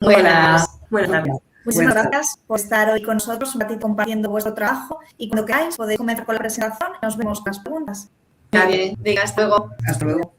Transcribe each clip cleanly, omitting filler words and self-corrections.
Buenas tardes. Muchísimas gracias por estar hoy con nosotros, un ratito compartiendo vuestro trabajo y cuando queráis podéis comenzar con la presentación y nos vemos con las preguntas. Muy bien, venga, hasta luego. Hasta luego.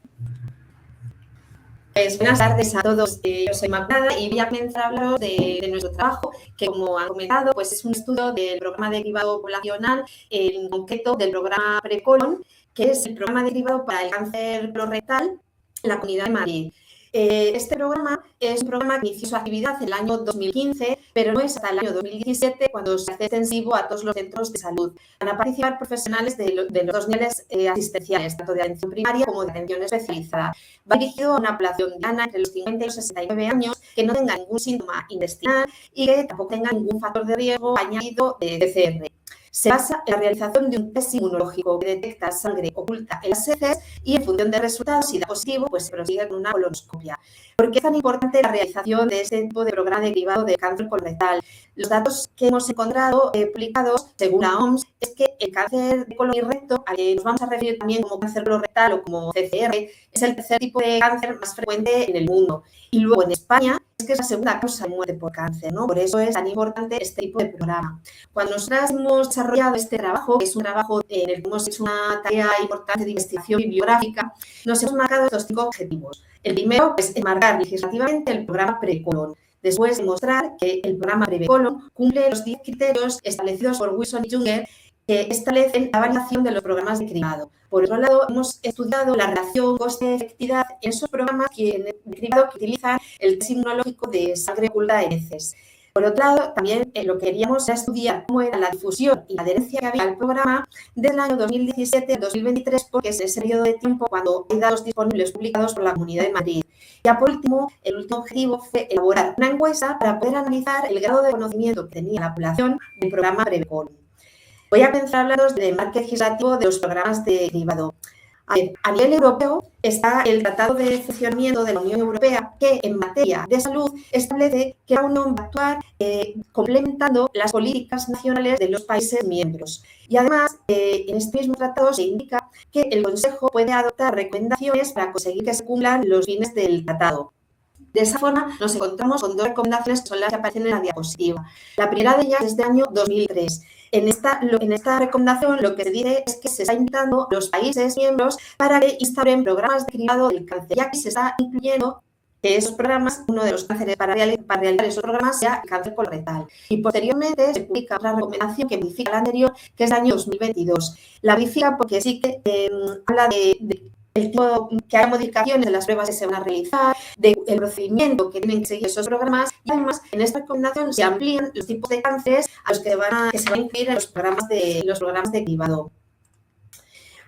Pues buenas tardes a todos. Yo soy Inmaculada y voy a comenzar a hablaros de nuestro trabajo, que como han comentado, pues es un estudio del programa de cribado poblacional, en concreto del programa Precolon, que es el programa de cribado para el cáncer colorectal en la Comunidad de Madrid. Este programa es un programa que inició su actividad en el año 2015, pero no es hasta el año 2017 cuando se hace extensivo a todos los centros de salud. Van a participar profesionales de los dos niveles asistenciales, tanto de atención primaria como de atención especializada. Va dirigido a una población diana entre los 50 y los 69 años que no tenga ningún síntoma intestinal y que tampoco tenga ningún factor de riesgo añadido de PCR. Se basa en la realización de un test inmunológico que detecta sangre oculta en las heces y en función de resultados, si da positivo, pues se prosigue con una colonoscopia. ¿Por qué es tan importante la realización de este tipo de programa de cribado de cáncer colorectal? Los datos que hemos encontrado publicados, según la OMS, es que el cáncer de colon y recto, al que nos vamos a referir también como cáncer colorectal o como CCR, es el tercer tipo de cáncer más frecuente en el mundo. Y luego en España es que es la segunda causa de muerte por cáncer, ¿no? Por eso es tan importante este tipo de programa. Cuando nosotras hemos desarrollado este trabajo, que es un trabajo en el que hemos hecho una tarea importante de investigación bibliográfica, nos hemos marcado estos 5 objetivos. El primero es enmarcar legislativamente el programa Precolon. Después, demostrar que el programa Precolon cumple los 10 criterios establecidos por Wilson y Junger que establecen la validación de los programas de cribado. Por otro lado, hemos estudiado la relación coste-efectividad en esos programas de cribado que utilizan el test inmunológico de sangre oculta de heces. Por otro lado, también lo que queríamos era estudiar cómo era la difusión y la adherencia que había al programa desde el año 2017 al 2023, porque es ese periodo de tiempo cuando hay datos disponibles publicados por la Comunidad de Madrid. Ya por último, el último objetivo fue elaborar una encuesta para poder analizar el grado de conocimiento que tenía la población del programa Precolon. Voy a comenzar a hablaros del marco legislativo de los programas de cribado. A nivel europeo está el Tratado de Funcionamiento de la Unión Europea que en materia de salud establece que la Unión va a actuar complementando las políticas nacionales de los países miembros. Y además, en este mismo tratado se indica que el Consejo puede adoptar recomendaciones para conseguir que se cumplan los fines del tratado. De esa forma, nos encontramos con 2 recomendaciones que son las que aparecen en la diapositiva. La primera de ellas es de año 2003. En esta recomendación lo que se dice es que se está invitando a los países miembros para que instauren programas de cribado del cáncer, ya que se está incluyendo que esos programas, uno de los cánceres para realizar esos programas sea el cáncer colorectal. Y posteriormente se publica otra recomendación que modifica la anterior, que es del año 2022. La modifica porque sí que habla de el tipo que hay modificaciones de las pruebas que se van a realizar, del procedimiento que tienen que seguir esos programas y además en esta recomendación se amplían los tipos de cánceres a los que se van a incluir en los programas de cribado.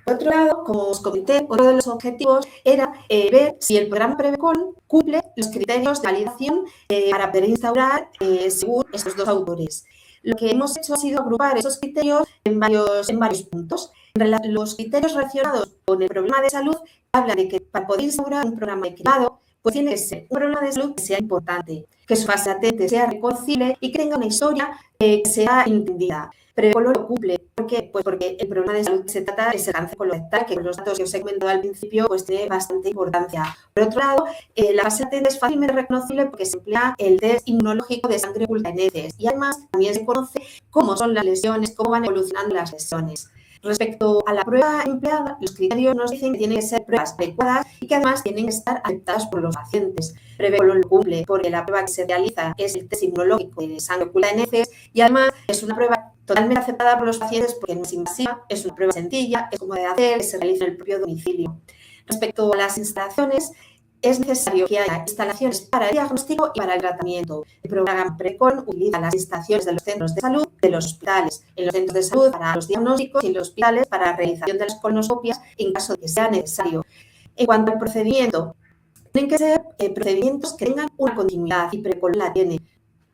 Por otro lado, como os comenté, otro de los objetivos era ver si el programa Precolon cumple los criterios de validación para poder instaurar según estos 2 autores. Lo que hemos hecho ha sido agrupar esos criterios en varios puntos. Los criterios relacionados con el problema de salud hablan de que para poder instaurar un programa de cribado, pues tiene que ser un problema de salud que sea importante, que su fase latente sea reconocible y que tenga una historia que sea entendida. Precolon lo cumple. ¿Por qué? Pues porque el problema de salud que se trata es el cáncer colorectal, que con los datos que os he comentado al principio, pues tiene bastante importancia. Por otro lado, la fase latente es fácilmente reconocible porque se emplea el test inmunológico de sangre oculta en heces y además también se conoce cómo son las lesiones, cómo van evolucionando las lesiones. Respecto a la prueba empleada, los criterios nos dicen que tienen que ser pruebas adecuadas y que además tienen que estar aceptadas por los pacientes. Precolon lo cumple porque la prueba que se realiza es el test inmunológico de sangre oculta en heces y además es una prueba totalmente aceptada por los pacientes porque no es invasiva, es una prueba sencilla, es cómoda de hacer, que se realiza en el propio domicilio. Respecto a las instalaciones, es necesario que haya instalaciones para el diagnóstico y para el tratamiento. El programa Precolon utiliza las instalaciones de los centros de salud, de los hospitales, en los centros de salud para los diagnósticos y en los hospitales para la realización de las colonoscopias en caso de que sea necesario. En cuanto al procedimiento, tienen que ser procedimientos que tengan una continuidad y Precolon la tiene.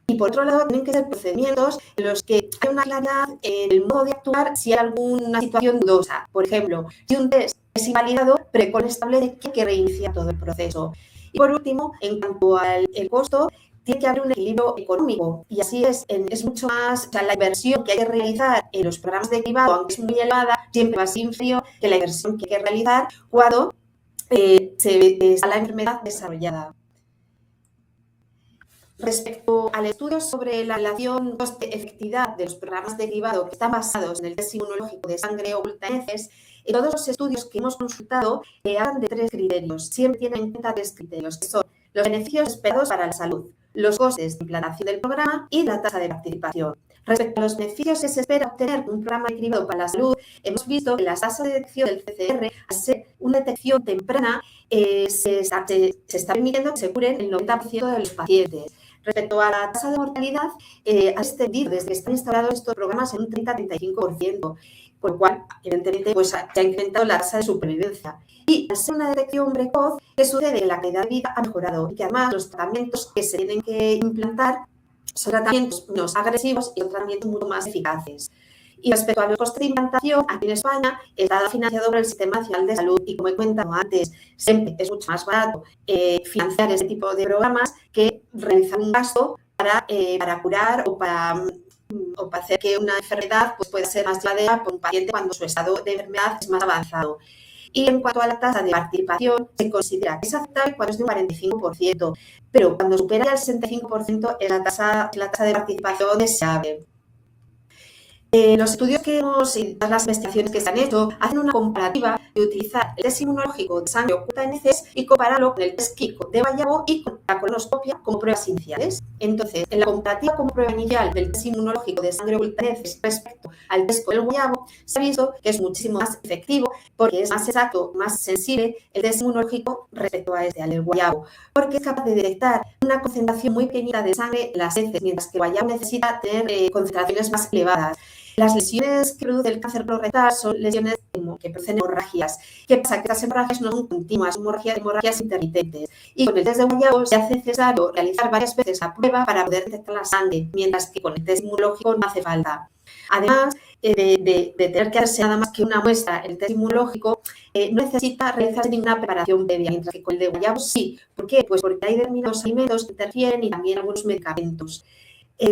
Y por otro lado, tienen que ser procedimientos en los que hay una claridad en el modo de actuar si hay alguna situación dudosa. Por ejemplo, si un test es invalidado, Precolon establece que hay que reiniciar todo el proceso. Y por último, en cuanto al costo, tiene que haber un equilibrio económico y así es mucho más, o sea, la inversión que hay que realizar en los programas de cribado, aunque es muy elevada, siempre va a ser inferior que la inversión que hay que realizar cuando está la enfermedad desarrollada. Respecto al estudio sobre la relación coste-efectividad de los programas de cribado que están basados en el test inmunológico de sangre oculta en heces, todos los estudios que hemos consultado hablan de 3 criterios. Siempre tienen en cuenta 3 criterios, que son los beneficios esperados para la salud, los costes de implantación del programa y la tasa de participación. Respecto a los beneficios que se espera obtener con un programa de cribado para la salud, hemos visto que las tasas de detección del PCR, al ser una detección temprana, se está permitiendo que se curen el 90% de los pacientes. Respecto a la tasa de mortalidad, ha extendido desde que están instalados estos programas en un 30-35%, con lo cual, evidentemente, pues, se ha incrementado la tasa de supervivencia. Y al ser una detección precoz, ¿qué sucede? La calidad de vida ha mejorado y que además los tratamientos que se tienen que implantar son tratamientos menos agresivos y son tratamientos mucho más eficaces. Y respecto a los costes de implantación, aquí en España está financiado por el Sistema Nacional de Salud y, como he comentado antes, siempre es mucho más barato financiar este tipo de programas que realizar un gasto para curar o para hacer que una enfermedad pues, pueda ser más llevadera por un paciente cuando su estado de enfermedad es más avanzado. Y en cuanto a la tasa de participación, se considera que es aceptable cuando es de un 45%, pero cuando supera el 65% es la tasa de participación deseable. Los estudios que hemos y todas las investigaciones que se han hecho hacen una comparativa de utilizar el test inmunológico de sangre oculta en heces y compararlo con el test químico de Guayabo y con la colonoscopia como pruebas iniciales. Entonces, en la comparativa como prueba inicial del test inmunológico de sangre oculta en heces respecto al test con el Guayabo, se ha visto que es muchísimo más efectivo porque es más exacto, más sensible el test inmunológico respecto a al Guayabo, porque es capaz de detectar una concentración muy pequeñita de sangre en las heces, mientras que el Guayabo necesita tener concentraciones más elevadas. Las lesiones que produce el cáncer colorectal son lesiones que producen hemorragias. ¿Qué pasa? Que estas hemorragias no son continuas, son hemorragias intermitentes. Y con el test de Guayabo se hace necesario realizar varias veces la prueba para poder detectar la sangre, mientras que con el test inmunológico no hace falta. Además de tener que hacerse nada más que una muestra, el test inmunológico no necesita realizarse ninguna preparación previa, mientras que con el de Guayabo sí. ¿Por qué? Pues porque hay determinados alimentos que interfieren y también algunos medicamentos.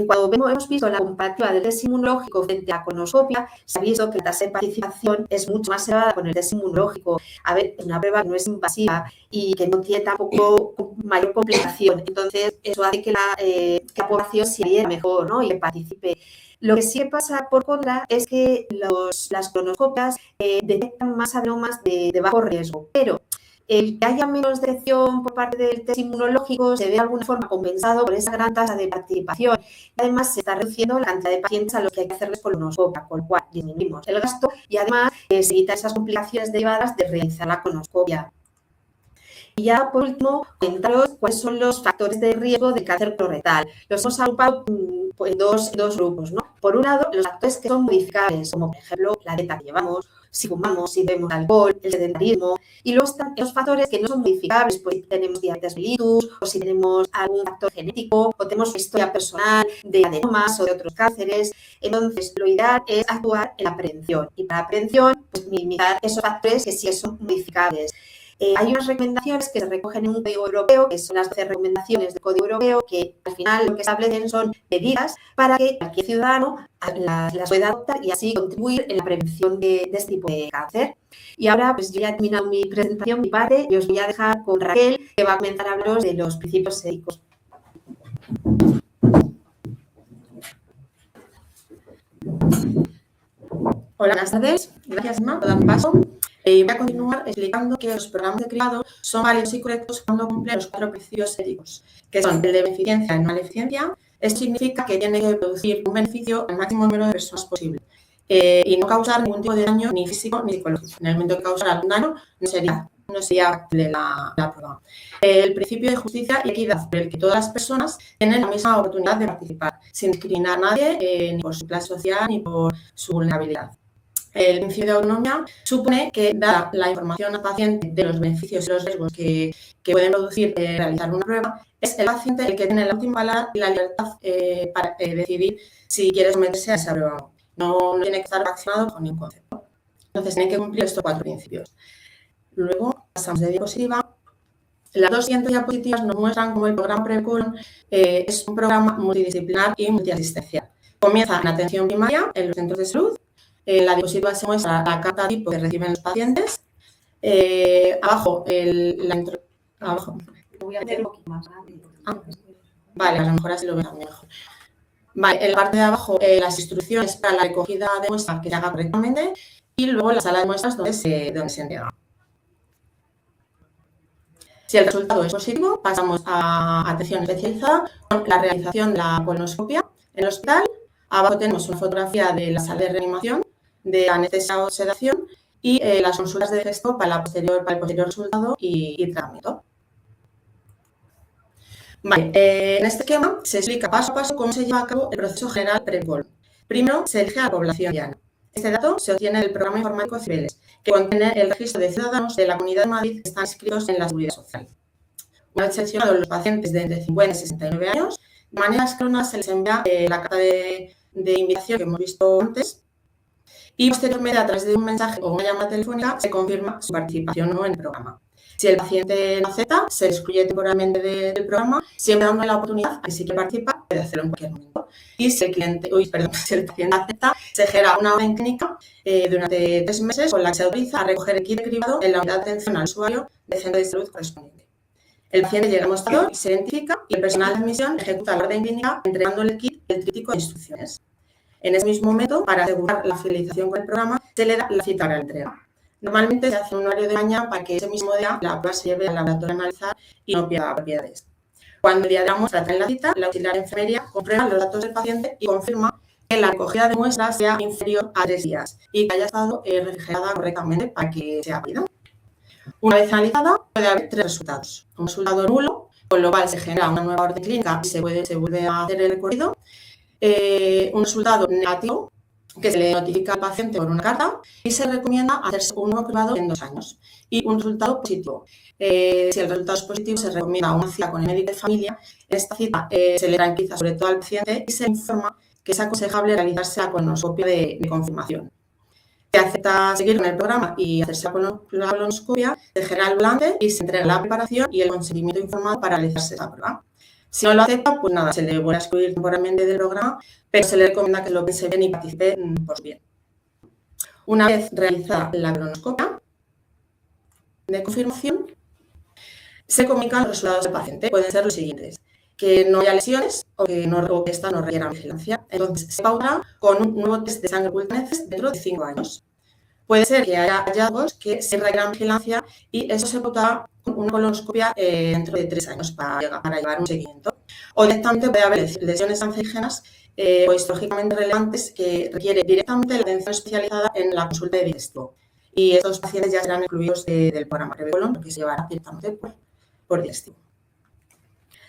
Cuando hemos visto la comparativa del test inmunológico frente a la colonoscopia, se ha visto que la tasa de participación es mucho más elevada con el test inmunológico. A ver, es una prueba que no es invasiva y que no tiene tampoco mayor complicación. Entonces, eso hace que la población se adhiera mejor, ¿no? Y que participe. Lo que sí pasa por contra es que las colonoscopias detectan más adenomas de bajo riesgo, pero el que haya menos detección por parte del test inmunológico se ve de alguna forma compensado por esa gran tasa de participación. Además, se está reduciendo la cantidad de pacientes a los que hay que hacerles colonoscopia, con lo cual disminuimos el gasto y además se evitan esas complicaciones derivadas de realizar la colonoscopia. Y ya, por último, comentaros cuáles son los factores de riesgo del cáncer colorectal. Los hemos agrupado en dos grupos, ¿no? Por un lado, los factores que son modificables, como por ejemplo la dieta que llevamos, si fumamos, si bebemos alcohol, el sedentarismo. Y luego están los factores que no son modificables, pues si tenemos diabetes mellitus, o si tenemos algún factor genético, o tenemos una historia personal de adenomas o de otros cánceres. Entonces, lo ideal es actuar en la prevención. Y para la prevención, pues minimizar esos factores que sí son modificables. Hay unas recomendaciones que se recogen en un código europeo, que son las 12 recomendaciones del código europeo, que al final lo que establecen son medidas para que cualquier ciudadano las pueda adoptar y así contribuir en la prevención de este tipo de cáncer. Y ahora, pues yo ya he terminado mi presentación, mi parte, y os voy a dejar con Raquel, que va a comenzar a hablaros de los principios éticos. Hola, buenas tardes. Gracias, Emma, por dar paso. Voy a continuar explicando que los programas de cribado son válidos y correctos cuando cumplen los 4 principios éticos, que son el de beneficencia y no maleficencia. Esto significa que tiene que producir un beneficio al máximo número de personas posible y no causar ningún tipo de daño ni físico ni psicológico. En el momento que causara algún daño, no sería factible la prueba. El principio de justicia y equidad, por el que todas las personas tienen la misma oportunidad de participar, sin discriminar a nadie ni por su clase social ni por su vulnerabilidad. El principio de autonomía supone que, dada la información al paciente de los beneficios y los riesgos que pueden producir realizar una prueba, es el paciente el que tiene la última palabra y la libertad para decidir si quiere someterse a esa prueba o no. No tiene que estar vacunado con ningún concepto. Entonces, tiene que cumplir estos 4 principios. Luego, pasamos de diapositiva. Las 2 siguientes diapositivas nos muestran cómo el programa PRECOLON es un programa multidisciplinar y multiasistencial. Comienza en atención primaria en los centros de salud. En la diapositiva se muestra la carta tipo que reciben los pacientes. Abajo, abajo. Voy a hacer un poquito más grande. Vale, a lo mejor así lo veo mejor. Vale, en la parte de abajo las instrucciones para la recogida de muestras que se haga correctamente y luego la sala de muestras donde se entrega. Si el resultado es positivo, pasamos a atención especializada con la realización de la colonoscopia en el hospital. Abajo tenemos una fotografía de la sala de reanimación, de anestesia o sedación y las consultas de gesto para el posterior resultado y tratamiento. Vale, en este esquema se explica paso a paso cómo se lleva a cabo el proceso general pre-colon. Primero, se elige a la población llana. Este dato se obtiene del programa informático Cibeles, que contiene el registro de ciudadanos de la Comunidad de Madrid que están inscritos en la Seguridad Social. Una vez seleccionados los pacientes de entre 50 y 69 años, de manera escalonada se les envía la carta de invitación que hemos visto antes y posteriormente a través de un mensaje o una llamada telefónica se confirma su participación o no en el programa. Si el paciente no acepta, se excluye temporalmente del programa, siempre dándole la oportunidad a que si quiere participar, puede hacerlo en cualquier momento. Y si el paciente acepta, se genera una orden clínica durante 3 meses con la que se autoriza a recoger el kit de cribado en la unidad de atención al usuario del centro de salud correspondiente. El paciente llega al mostrador, se identifica y el personal de admisión ejecuta la orden clínica entregándole el kit y el tríptico de instrucciones. En ese mismo momento, para asegurar la fidelización con el programa, se le da la cita para la entrega. Normalmente se hace un horario de mañana para que ese mismo día la prueba se lleve al laboratorio a analizar y no pierda propiedades. Cuando el día de la muestra trae la cita, la auxiliar de enfermería comprueba los datos del paciente y confirma que la recogida de muestras sea inferior a 3 días y que haya estado refrigerada correctamente para que sea válida. Una vez analizada, puede haber 3 resultados. Un resultado nulo, con lo cual se genera una nueva orden clínica y se vuelve a hacer el recorrido. Un resultado negativo, que se le notifica al paciente por una carta y se recomienda hacerse un nuevo cribado en 2 años. Y un resultado positivo. Si el resultado es positivo, se recomienda una cita con el médico de familia. En esta cita se le tranquiliza sobre todo al paciente y se informa que es aconsejable realizarse la colonoscopia de confirmación. Si acepta seguir con el programa y hacerse la colonoscopia, se genera el volante y se entrega la preparación y el consentimiento informado para realizarse esa prueba. Si no lo acepta, pues nada, se le vuelve a excluir temporalmente del programa, pero se le recomienda que lo piense bien y participe por su bien. Una vez realizada la colonoscopia de confirmación, se comunican los resultados del paciente. Pueden ser los siguientes: que no haya lesiones o que esta no requiera vigilancia. Entonces, se pautará con un nuevo test de sangre oculta dentro de 5 años. Puede ser que haya hallazgos que se requieran vigilancia y eso se pautará con una colonoscopia dentro de 3 años para llevar un seguimiento. O directamente puede haber lesiones cancerígenas o histológicamente relevantes que requiere directamente la atención especializada en la consulta de digestivo. Y estos pacientes ya serán excluidos del programa pre-colon porque se llevará directamente por digestivo.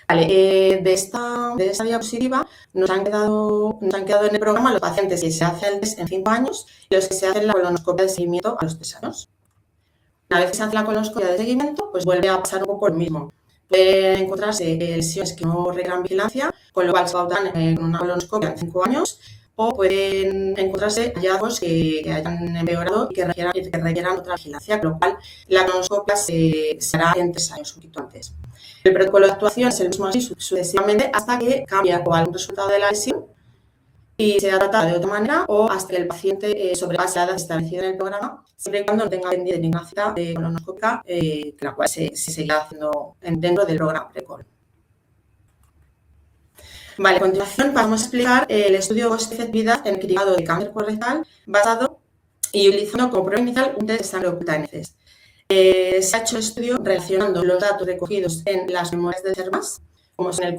Vale, de esta diapositiva nos han quedado en el programa los pacientes que se hacen el test en 5 años y los que se hacen la colonoscopia de seguimiento a los 3 años. Una vez que se hace la colonoscopia de seguimiento, pues vuelve a pasar un poco lo mismo. Pueden encontrarse lesiones que no requieran vigilancia, con lo cual se pautan en una colonoscopia en 5 años, o pueden encontrarse hallazgos que hayan empeorado y que requieran otra vigilancia, con lo cual la colonoscopia se hará en 3 años, un poquito antes. El protocolo de actuación es el mismo así sucesivamente hasta que cambia o algún resultado de la lesión y sea tratada de otra manera o hasta que el paciente sobrepase la edad establecida en el programa, siempre y cuando no tenga pendiente ninguna cita de colonoscópica, la cual se seguirá haciendo dentro del programa pre-colon. Vale, a continuación vamos a explicar el estudio coste-efectividad en el cribado de cáncer colorectal basado y utilizando como prueba inicial un test de sangre oculta de heces. Se ha hecho el estudio relacionando los datos recogidos en las memorias de SERMAS, como son el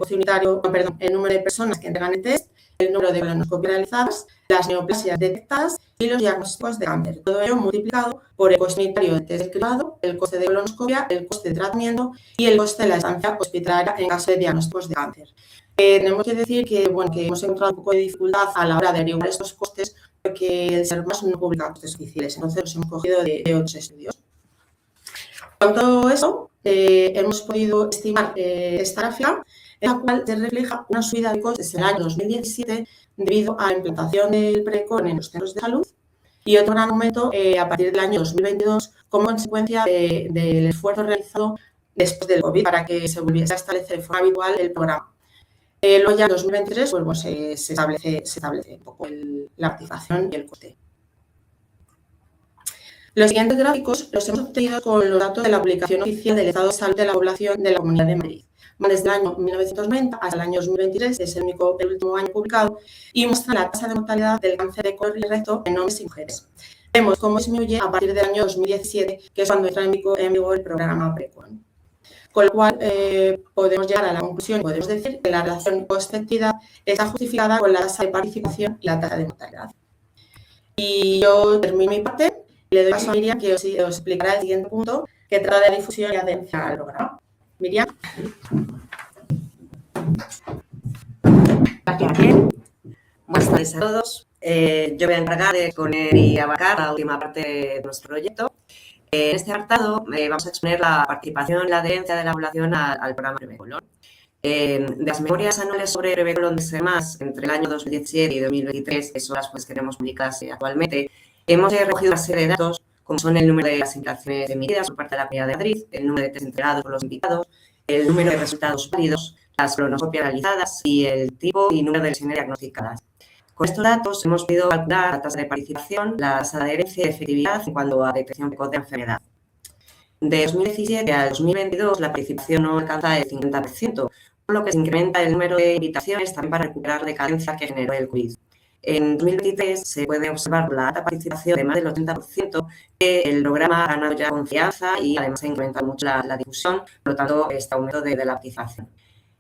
número de personas que entregan el test, el número de colonoscopias realizadas, las neoplasias detectadas y los diagnósticos de cáncer. Todo ello multiplicado por el coste unitario del test de cribado, el coste de colonoscopia, el coste de tratamiento y el coste de la estancia hospitalaria en caso de diagnósticos de cáncer. Tenemos que decir que hemos encontrado un poco de dificultad a la hora de averiguar estos costes porque el SERMAS no publica costes oficiales, entonces los hemos cogido de otros estudios. Con todo eso, hemos podido estimar esta gráfica en la cual se refleja una subida de costes en el año 2017 debido a la implantación del pre-colon en los centros de salud y otro gran aumento a partir del año 2022 como consecuencia del esfuerzo realizado después del COVID para que se volviese a establecer de forma habitual el programa. Luego ya en 2023 pues, se establece un poco la participación y el coste. Los siguientes gráficos los hemos obtenido con los datos de la publicación oficial del Estado de Salud de la Población de la Comunidad de Madrid. van desde el año 1990 hasta el año 2023, es el último año publicado, y muestra la tasa de mortalidad del cáncer de colon y recto en hombres y mujeres. Vemos cómo disminuye a partir del año 2017, que es cuando entra en vigor el programa PRECOLON. Con lo cual, podemos llegar a la conclusión y podemos decir que la relación coste-efectividad está justificada con la tasa de participación y la tasa de mortalidad. Y yo termino mi parte y le doy paso a Miriam, que os explicará el siguiente punto, que trata de la difusión y adherencia al programa. Miriam. Gracias, Raquel. Buenas tardes a todos. Yo voy a encargar de exponer y abarcar la última parte de nuestro proyecto. En este apartado vamos a exponer la participación y la adherencia de la población al programa PRECOLON. De las memorias anuales sobre PRECOLON de SEMAS entre el año 2017 y 2023, que son las que tenemos publicadas actualmente, hemos recogido una serie de datos, como son el número de las invitaciones emitidas por parte de la Comunidad de Madrid, el número de test entregados por los invitados, el número de resultados válidos, las colonoscopias realizadas y el tipo y número de lesiones diagnosticadas. Con estos datos hemos podido calcular la tasa de participación, la tasa de adherencia y efectividad en cuanto a detección precoz de enfermedad. De 2017 a 2022 la participación no alcanza el 50%, por lo que se incrementa el número de invitaciones también para recuperar decadencia que generó el COVID. En 2023 se puede observar la alta participación de más del 80%, que el programa ha ganado ya confianza y además ha incrementado mucho la difusión, por lo tanto, este aumento de la participación.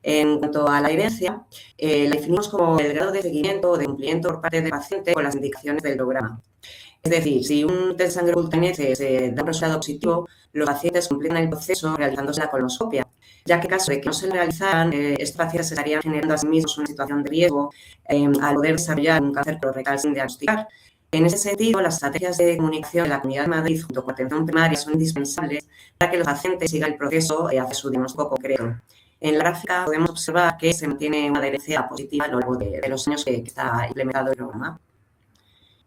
En cuanto a la adherencia, la definimos como el grado de seguimiento o de cumplimiento por parte del paciente con las indicaciones del programa. Es decir, si un test de sangre ultraneces da un resultado positivo, los pacientes completan el proceso realizándose la colonoscopia, ya que en caso de que no se le realizaran, estos pacientes estarían generando a sí mismos una situación de riesgo al poder desarrollar un cáncer colorectal sin diagnosticar. En ese sentido, las estrategias de comunicación de la Comunidad de Madrid junto con atención primaria son indispensables para que los pacientes sigan el proceso hacia su diagnóstico concreto. En la gráfica podemos observar que se mantiene una adherencia positiva a lo largo de los años que está implementado el programa.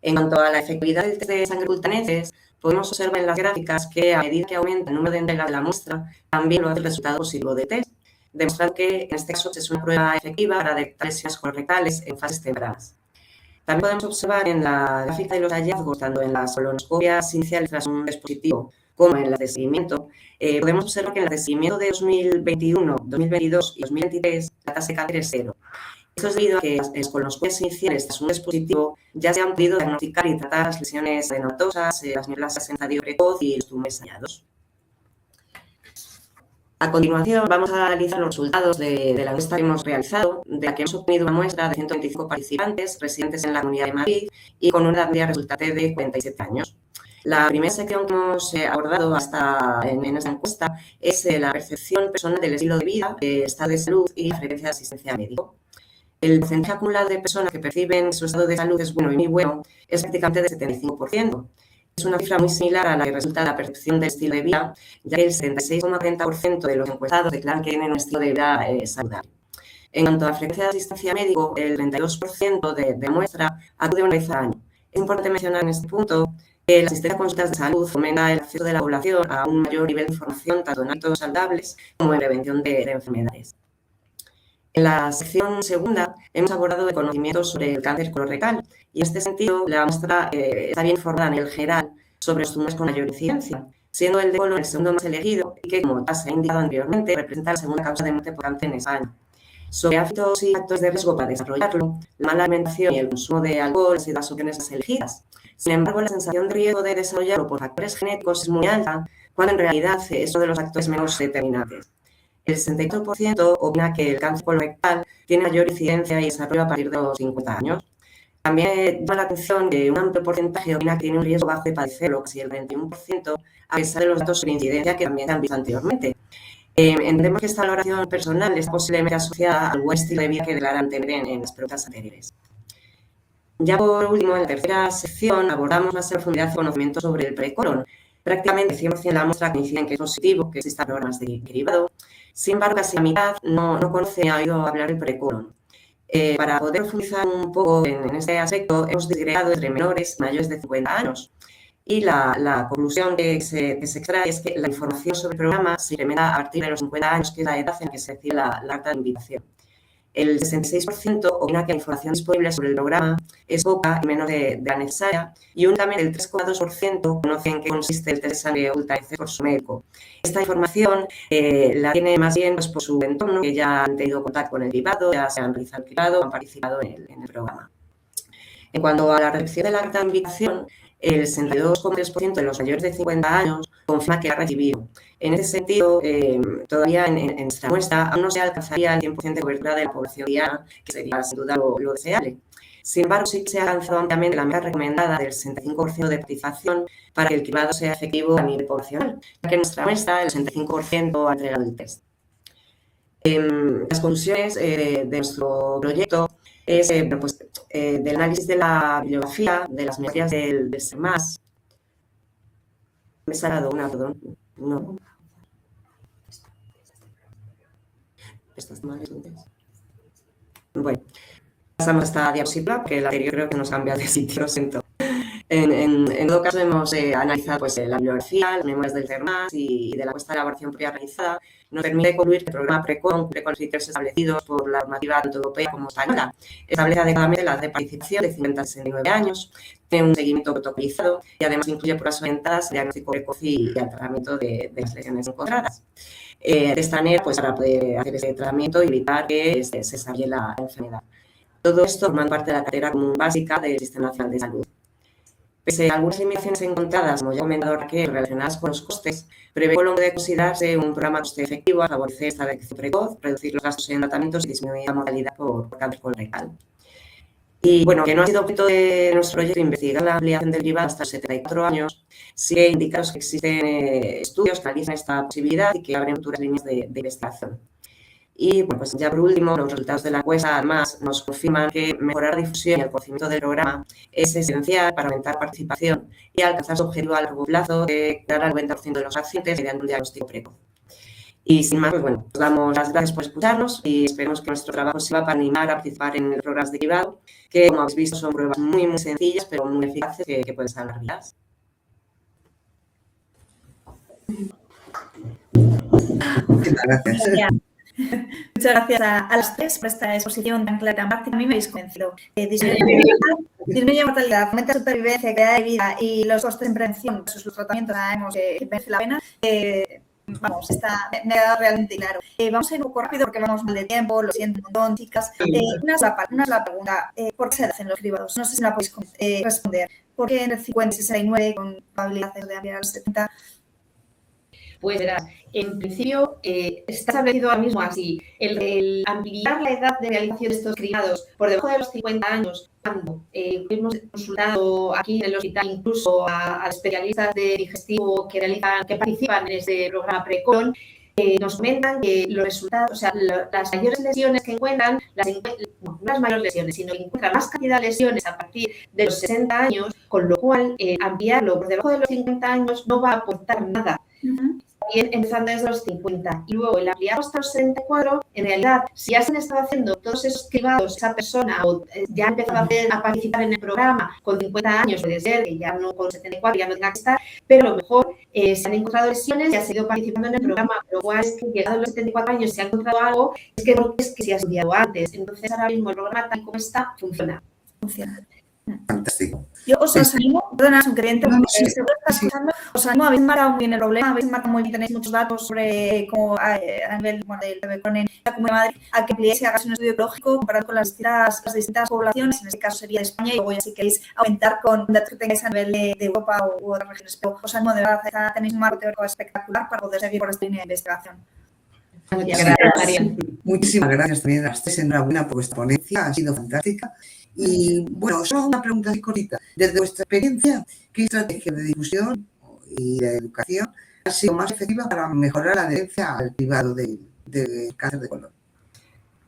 En cuanto a la efectividad del test de sangre ultraneces, podemos observar en las gráficas que a medida que aumenta el número de entregas de la muestra, también lo hace el resultado positivo del test, demostrando que en este caso es una prueba efectiva para detectar lesiones colorectales en fases tempranas. También podemos observar en la gráfica de los hallazgos, tanto en las colonoscopias iniciales tras un dispositivo como en las de seguimiento, podemos observar que en las de seguimiento de 2021, 2022 y 2023 la tasa de cáncer es 0. Esto es debido a que las colonoscopias iniciales tras un dispositivo ya se han podido diagnosticar y tratar las lesiones adenotosas, las neoplasias en estadio precoz y los tumores hallados. A continuación, vamos a analizar los resultados de la encuesta que hemos realizado, de la que hemos obtenido una muestra de 125 participantes residentes en la Comunidad de Madrid y con una edad media resultante de 47 años. La primera sección que hemos abordado en esta encuesta es la percepción personal del estilo de vida, estado de salud y la frecuencia de asistencia médico. El porcentaje acumulado de personas que perciben su estado de salud es bueno y muy bueno, es prácticamente del 75%. Es una cifra muy similar a la que resulta de la percepción del estilo de vida, ya que el 76,40% de los encuestados declaran que tienen un estilo de vida saludable. En cuanto a la frecuencia de asistencia médico, el 32% de muestra acude una vez al año. Es importante mencionar en este punto que la asistencia a consultas de salud fomenta el acceso de la población a un mayor nivel de información tanto en hábitos saludables como en prevención de enfermedades. En la sección segunda hemos abordado el conocimiento sobre el cáncer colorectal y en este sentido la muestra está bien informada a nivel general sobre los tumores con mayor incidencia, siendo el de colon el segundo más elegido y que, como se ha indicado anteriormente, representa la segunda causa de muerte por cáncer en España. Sobre hábitos y factores de riesgo para desarrollarlo, la mala alimentación y el consumo de alcohol han sido las opciones más elegidas. Sin embargo, la sensación de riesgo de desarrollarlo por factores genéticos es muy alta, cuando en realidad es uno de los factores menos determinantes. El 64% opina que el cáncer colorectal tiene mayor incidencia y desarrollo a partir de los 50 años. También llama la atención que un amplio porcentaje opina que tiene un riesgo bajo de padecerlo, casi el 21%, a pesar de los datos sobre incidencia que también se han visto anteriormente. Entendemos que esta valoración personal es posiblemente asociada al buen estilo de vida que declaran tener en las preguntas anteriores. Ya por último, en la tercera sección abordamos más en profundidad el conocimiento sobre el PRECOLON. Prácticamente 100% de la muestra coincide en que es positivo, que existen programas de derivado. Sin embargo, casi la mitad no conoce ni ha oído hablar del PRECOLON. Para poder profundizar un poco en este aspecto, hemos disgregado entre menores y mayores de 50 años. Y la conclusión que se extrae es que la información sobre el programa se incrementa a partir de los 50 años, que es la edad en que se recibe la acta de invitación. El 66% opina que la información disponible sobre el programa es poca y menos de la necesaria, y únicamente el 3,2% conoce en qué consiste el test de sangre oculta por su médico. Esta información la tiene más bien pues, por su entorno, que ya han tenido contacto con el cribado, ya se han realizado el cribado o han participado en el programa. En cuanto a la recepción de la carta de invitación, el 62,3% de los mayores de 50 años confirma que ha recibido. En ese sentido, todavía en nuestra muestra aún no se alcanzaría el 100% de cobertura de la población diana, que sería sin duda lo deseable. Sin embargo, sí que se ha alcanzado ampliamente la meta recomendada del 65% de participación para que el cribado sea efectivo a nivel poblacional, ya que en nuestra muestra el 65% ha entregado el test. Las conclusiones de nuestro proyecto es del análisis de la bibliografía, de las memorias del SEMAS. Me he salado una, perdón. No. Estas mal, entonces. Bueno, pasamos a esta diapositiva, porque la anterior creo que nos cambia de sitio, lo siento. En todo caso, hemos analizado pues, la bibliografía, las memorias del CERMAS y de la encuesta de elaboración previa realizada. Nos permite concluir que el programa PRECON cumple con los criterios establecidos por la normativa tanto europea como española. Establece adecuadamente la edad de participación de 50 a 69 años, tiene un seguimiento protocolizado y además incluye pruebas orientadas al diagnóstico precoz y al tratamiento de las lesiones encontradas. De esta manera, pues, para poder hacer ese tratamiento y evitar que se desarrolle la enfermedad. Todo esto forma parte de la cartera común básica del Sistema Nacional de Salud. Pese a algunas limitaciones encontradas, como ya ha comentado Raquel, relacionadas con los costes, PRECON puede considerarse un programa coste efectivo a favorecer esta detección precoz, reducir los gastos en tratamientos y disminuir la mortalidad por cáncer colorectal. Y bueno, que no ha sido objeto de nuestro proyecto investigar la ampliación del cribado hasta los 74 años, sí que indicaros que existen estudios que analizan esta posibilidad y que abren futuras líneas de investigación. Y bueno, pues ya por último, los resultados de la encuesta además nos confirman que mejorar la difusión y el conocimiento del programa es esencial para aumentar participación y alcanzar su objetivo a largo plazo de dar al 90% de los pacientes mediante un diagnóstico precoz. Y sin más, pues bueno, os damos las gracias por escucharnos y esperemos que nuestro trabajo sirva para animar a participar en programas de cribado, que como habéis visto son pruebas muy, muy sencillas, pero muy eficaces que pueden salvar vidas. Muchas gracias. Muchas gracias a las tres por esta exposición tan clara y tan práctica. A mí me habéis convencido. Disminuye mortalidad, aumenta supervivencia, calidad de vida y los costes en prevención, sus tratamientos sabemos que merece la pena. Vamos, me ha dado realmente claro. Vamos a ir un poco rápido porque vamos mal de tiempo, lo siento un montón, chicas. Una es la pregunta, ¿por qué se hacen los cribados? No sé si me la podéis responder. ¿Por qué en el 50 y 69 con probabilidades de ampliar a los 70? Pues verás, en principio está establecido ahora mismo así, el ampliar la edad de realización de estos cribados por debajo de los 50 años, cuando hemos consultado aquí en el hospital incluso a especialistas de digestivo que participan en este programa PRECON, nos comentan que los resultados, o sea, las mayores lesiones que encuentran, no las mayores lesiones, sino que encuentran más cantidad de lesiones a partir de los 60 años, con lo cual ampliarlo por debajo de los 50 años no va a aportar nada. Bien, empezando desde los 50 y luego el ampliado hasta los 74, en realidad, si ya se han estado haciendo todos esos cribados, esa persona o ya ha empezado a participar en el programa con 50 años, puede ser que ya no con 74 ya no tenga que estar, pero a lo mejor se han encontrado lesiones y ha seguido participando en el programa, pero igual es que llegado a los 74 años se ha encontrado algo, es que se ha estudiado antes. Entonces ahora mismo el programa tal como está, funciona. Fantástico. Yo os animo, perdona, un cliente, os animo, habéis marcado muy bien el problema, habéis marcado muy bien, tenéis muchos datos sobre cómo a nivel del PRECON en la Comunidad de Madrid, a que ampliéis y hagáis un estudio ecológico comparado con las distintas poblaciones, en este caso sería de España, y luego ya si queréis aumentar con datos que tengáis a nivel de Europa u otras regiones. Pero os animo, de verdad, tenéis un marco teórico espectacular para poder seguir por esta línea de investigación. Muchas gracias, María. Muchísimas gracias también a las tres, enhorabuena por vuestra ponencia, ha sido fantástica. Y bueno, solo una pregunta así cortita. Desde vuestra experiencia, ¿qué estrategia de difusión y de educación ha sido más efectiva para mejorar la adherencia al cribado del cáncer de colon?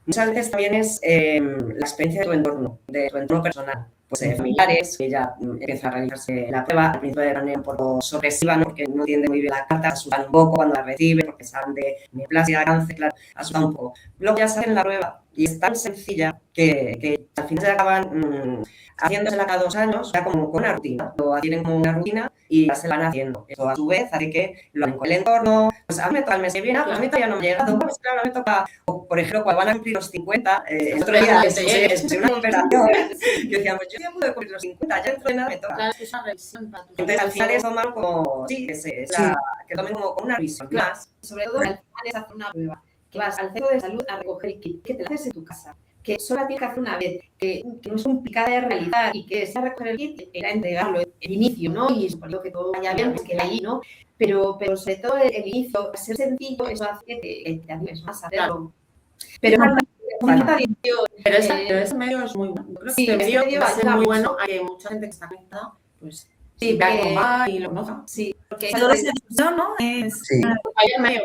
Muchas veces también es la experiencia de tu entorno personal. Pues familiares, que ya empieza a realizarse la prueba, al principio de manera un poco sorpresiva, ¿no? Porque no entiende muy bien la carta, asustan un poco cuando la recibe, porque saben de neoplasia, cáncer, claro, asustan un poco. Luego ya saben la prueba y es tan sencilla que al final se acaban haciéndosela cada 2 años, ya como con una rutina. Lo tienen como una rutina y ya se la van haciendo. Eso a su vez hace que lo hagan con el entorno. Pues a mí me toca el mes que viene, pues a mí todavía no me ha llegado. Pues claro, me toca, o por ejemplo, cuando van a cumplir los 50, el otro día escuché una conversación que decíamos, yo ya puedo cumplir los 50, ya dentro de nada me toca. Claro, es una revisión para tus Entonces al final es tomar como, sí, que tomen como una revisión más. Sobre todo al final es hacer una prueba, que vas al centro de salud a recoger el kit, que te lo haces en tu casa, que solo tienes que hacer una vez, que no es complicada de realizar y que sea recoger el kit era entregarlo, el inicio, ¿no? Y suponiendo que todo vaya bien, pues que ahí, ¿no? Pero sobre todo el inicio, al ser sencillo, eso hace que te animes más a hacerlo. Pero ese medio es muy bueno. Yo creo que ese medio va a ser muy bueno a que mucha gente que está conectada, pues sí, vea cómo va y lo conozca. Sí, porque Todo ese difusión, ¿no? Es, Sí. Ahí el medio.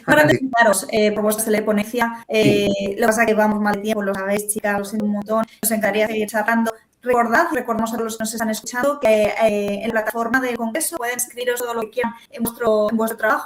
Para presentaros propuestas de la ponencia, lo que pasa es que vamos mal de tiempo, lo sabéis, chicas, lo siento un montón, nos encantaría seguir charlando. Recordamos a los que nos están escuchando que en la plataforma del Congreso pueden escribiros todo lo que quieran en vuestro trabajo.